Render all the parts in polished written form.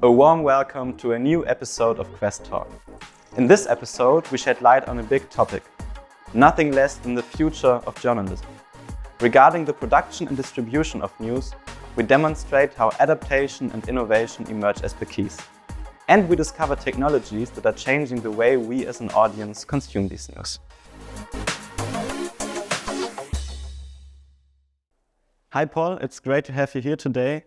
A warm welcome to a new episode of Qvest Talk. In this episode, we shed light on a big topic, nothing less than the future of journalism. Regarding the production and distribution of news, we demonstrate how adaptation and innovation emerge as the keys. And we discover technologies that are changing the way we as an audience consume these news. Hi Paul, it's great to have you here today.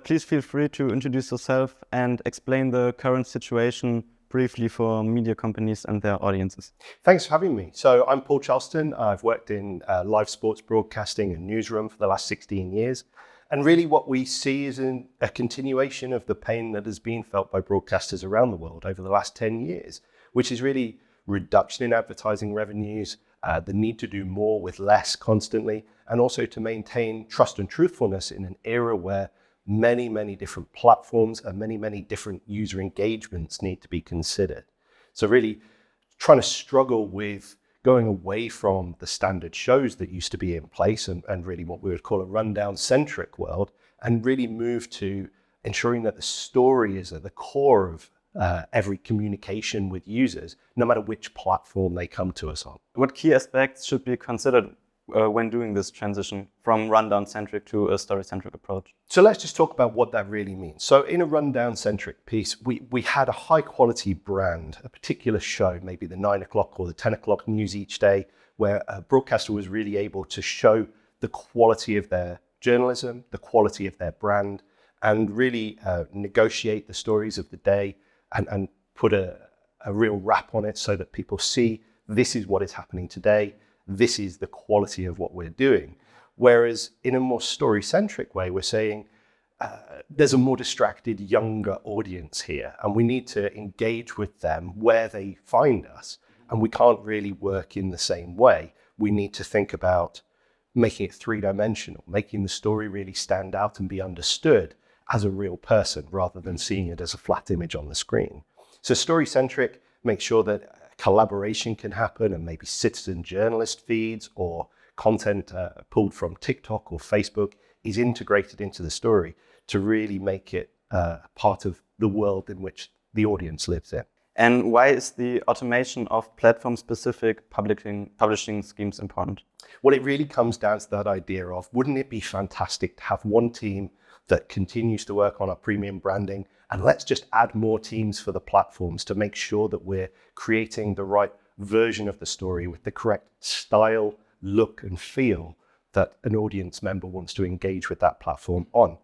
Please feel free to introduce yourself and explain the current situation briefly for media companies and their audiences. Thanks for having me. So I'm Paul Charleston. I've worked in live sports broadcasting and newsroom for the last 16 years. And really what we see is a continuation of the pain that has been felt by broadcasters around the world over the last 10 years, which is really reduction in advertising revenues, the need to do more with less constantly, and also to maintain trust and truthfulness in an era where many different platforms and many different user engagements need to be considered. So really trying to struggle with going away from the standard shows that used to be in place and really what we would call a rundown-centric world, and really move to ensuring that the story is at the core of every communication with users, no matter which platform they come to us on. What key aspects should be considered when doing this transition from rundown-centric to a story-centric approach? So let's just talk about what that really means. So in a rundown-centric piece, we had a high-quality brand, a particular show, maybe the 9 o'clock or the 10 o'clock news each day, where a broadcaster was really able to show the quality of their journalism, the quality of their brand, and really negotiate the stories of the day and put a real wrap on it so that people see this is what is happening today. This is the quality of what we're doing. Whereas in a more story-centric way, we're saying there's a more distracted, younger audience here, and we need to engage with them where they find us. And we can't really work in the same way. We need to think about making it three-dimensional, making the story really stand out and be understood as a real person rather than seeing it as a flat image on the screen. So story-centric makes sure that collaboration can happen, and maybe citizen journalist feeds or content pulled from TikTok or Facebook is integrated into the story to really make it part of the world in which the audience lives in. And why is the automation of platform-specific publishing schemes important? Well, it really comes down to that idea of, wouldn't it be fantastic to have one team that continues to work on our premium branding, and let's just add more teams for the platforms to make sure that we're creating the right version of the story with the correct style, look and feel that an audience member wants to engage with that platform on.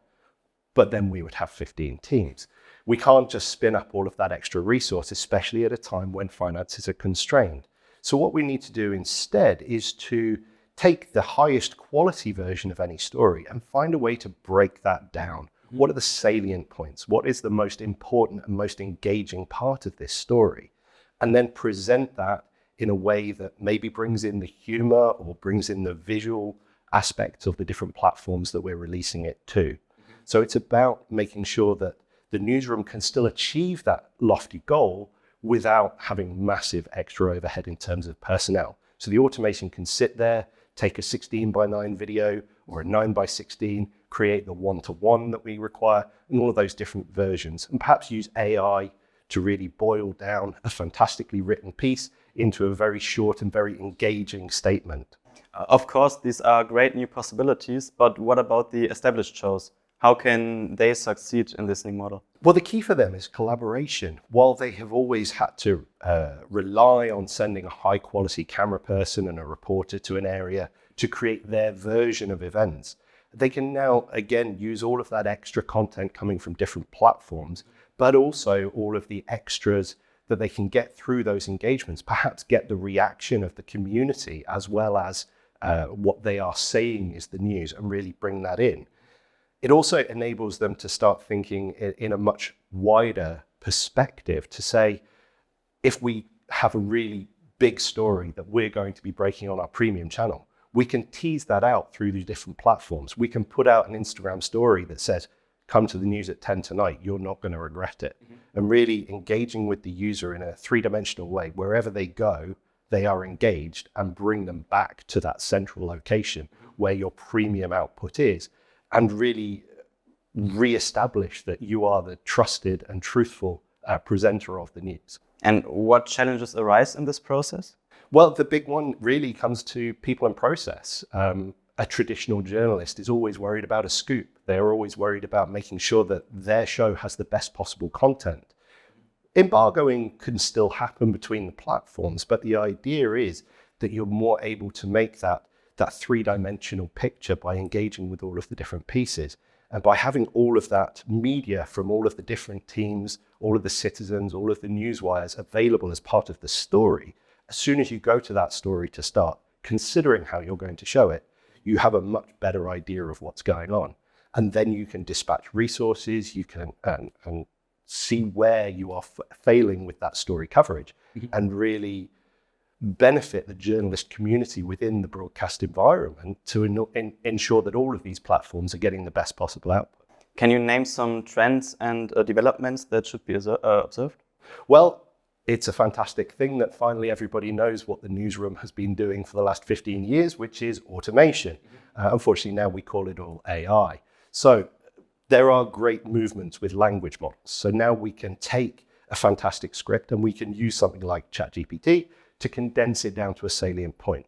But then we would have 15 teams. We can't just spin up all of that extra resource, especially at a time when finances are constrained. So what we need to do instead is to take the highest quality version of any story and find a way to break that down. What are the salient points? What is the most important and most engaging part of this story? And then present that in a way that maybe brings in the humor or brings in the visual aspects of the different platforms that we're releasing it to. So it's about making sure that the newsroom can still achieve that lofty goal without having massive extra overhead in terms of personnel. So the automation can sit there, take a 16:9 video or a 9:16, create the one-to-one that we require, and all of those different versions, and perhaps use AI to really boil down a fantastically written piece into a very short and very engaging statement. Of course, these are great new possibilities, but what about the established shows? How can they succeed in this new model? Well, the key for them is collaboration. While they have always had to rely on sending a high-quality camera person and a reporter to an area to create their version of events, they can now, again, use all of that extra content coming from different platforms, but also all of the extras that they can get through those engagements, perhaps get the reaction of the community as well as what they are saying is the news, and really bring that in. It also enables them to start thinking in a much wider perspective to say, if we have a really big story that we're going to be breaking on our premium channel, we can tease that out through the different platforms. We can put out an Instagram story that says, come to the news at 10 tonight, you're not going to regret it. And really engaging with the user in a three-dimensional way. Wherever they go, they are engaged, and bring them back to that central location where your premium output is. And really re-establish that you are the trusted and truthful presenter of the news. And what challenges arise in this process? Well, the big one really comes to people and process. A traditional journalist is always worried about a scoop. They're always worried about making sure that their show has the best possible content. Embargoing can still happen between the platforms, but the idea is that you're more able to make that three-dimensional picture by engaging with all of the different pieces. And by having all of that media from all of the different teams, all of the citizens, all of the newswires available as part of the story, as soon as you go to that story to start considering how you're going to show it, you have a much better idea of what's going on. And then you can dispatch resources, you can and see where you are failing with that story coverage, and really benefit the journalist community within the broadcast environment to ensure that all of these platforms are getting the best possible output. Can you name some trends and developments that should be observed? Well, it's a fantastic thing that finally everybody knows what the newsroom has been doing for the last 15 years, which is automation. Unfortunately, now we call it all AI. So there are great movements with language models. So now we can take a fantastic script and we can use something like ChatGPT to condense it down to a salient point.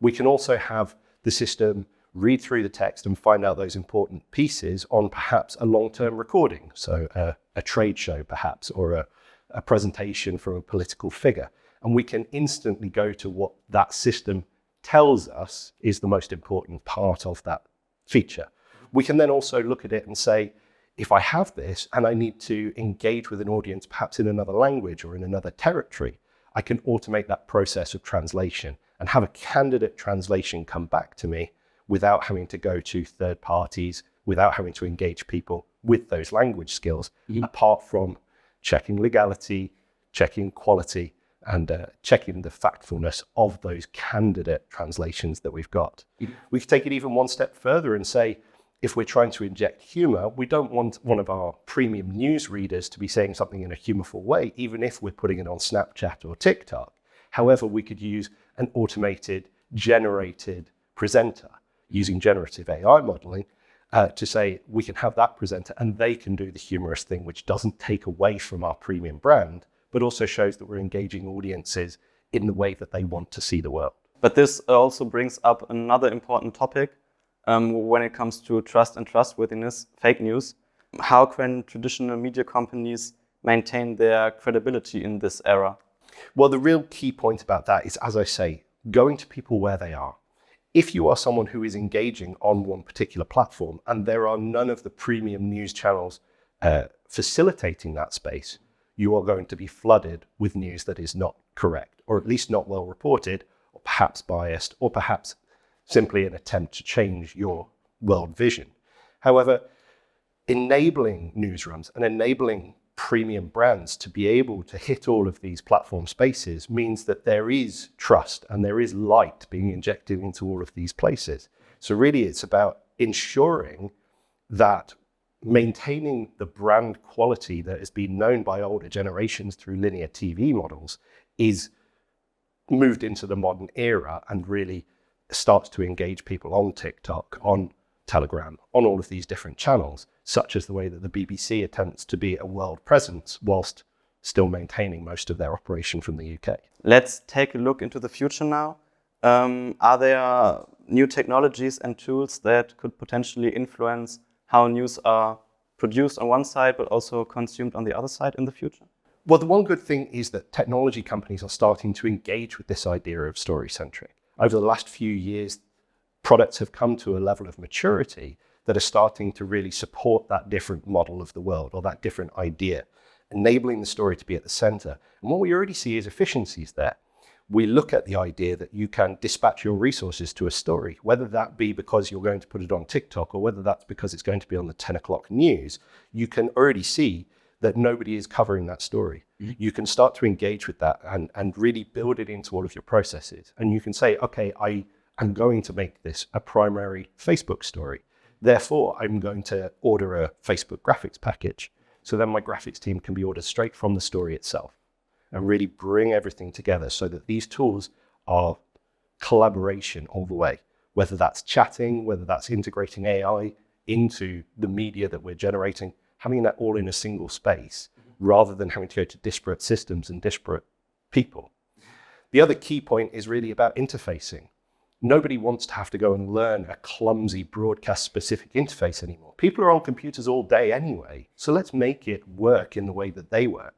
We can also have the system read through the text and find out those important pieces on perhaps a long-term recording. So a trade show perhaps, or a presentation from a political figure. And we can instantly go to what that system tells us is the most important part of that feature. We can then also look at it and say, if I have this and I need to engage with an audience perhaps in another language or in another territory, I can automate that process of translation and have a candidate translation come back to me without having to go to third parties, without having to engage people with those language skills, apart from checking legality, checking quality, and checking the factfulness of those candidate translations that we've got. We could take it even one step further and say, if we're trying to inject humor, we don't want one of our premium news readers to be saying something in a humorful way, even if we're putting it on Snapchat or TikTok. However, we could use an automated, generated presenter using generative AI modeling to say we can have that presenter and they can do the humorous thing, which doesn't take away from our premium brand, but also shows that we're engaging audiences in the way that they want to see the world. But this also brings up another important topic when it comes to trust and trustworthiness, fake news. How can traditional media companies maintain their credibility in this era? Well, the real key point about that is, as I say, going to people where they are. If you are someone who is engaging on one particular platform and there are none of the premium news channels facilitating that space, you are going to be flooded with news that is not correct, or at least not well reported, or perhaps biased, or perhaps simply an attempt to change your world vision. However, enabling newsrooms and enabling premium brands to be able to hit all of these platform spaces means that there is trust and there is light being injected into all of these places. So really it's about ensuring that maintaining the brand quality that has been known by older generations through linear TV models is moved into the modern era and really starts to engage people on TikTok, on Telegram, on all of these different channels, such as the way that the BBC attempts to be a world presence whilst still maintaining most of their operation from the UK. Let's take a look into the future now. Are there new technologies and tools that could potentially influence how news are produced on one side, but also consumed on the other side in the future? Well, the one good thing is that technology companies are starting to engage with this idea of story-centric. Over the last few years, products have come to a level of maturity that are starting to really support that different model of the world or that different idea, enabling the story to be at the center. And what we already see is efficiencies there. We look at the idea that you can dispatch your resources to a story, whether that be because you're going to put it on TikTok or whether that's because it's going to be on the 10 o'clock news. You can already see that nobody is covering that story. You can start to engage with that and really build it into all of your processes. And you can say, okay, I'm going to make this a primary Facebook story. Therefore, I'm going to order a Facebook graphics package. So then my graphics team can be ordered straight from the story itself and really bring everything together so that these tools are collaboration all the way, whether that's chatting, whether that's integrating AI into the media that we're generating, having that all in a single space, rather than having to go to disparate systems and disparate people. The other key point is really about interfacing. Nobody wants to have to go and learn a clumsy broadcast-specific interface anymore. People are on computers all day anyway, so let's make it work in the way that they work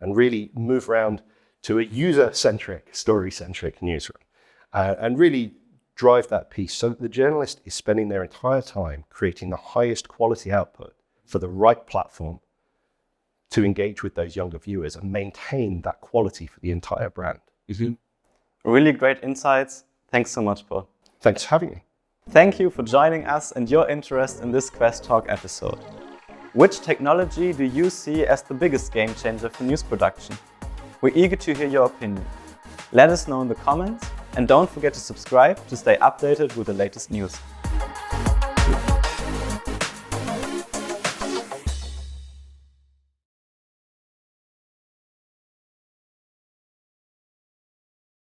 and really move around to a user-centric, story-centric newsroom and really drive that piece so that the journalist is spending their entire time creating the highest quality output for the right platform to engage with those younger viewers and maintain that quality for the entire brand. Really great insights. Thanks so much, Paul. Thanks for having me. Thank you for joining us and your interest in this Qvest Talk episode. Which technology do you see as the biggest game changer for news production? We're eager to hear your opinion. Let us know in the comments and don't forget to subscribe to stay updated with the latest news.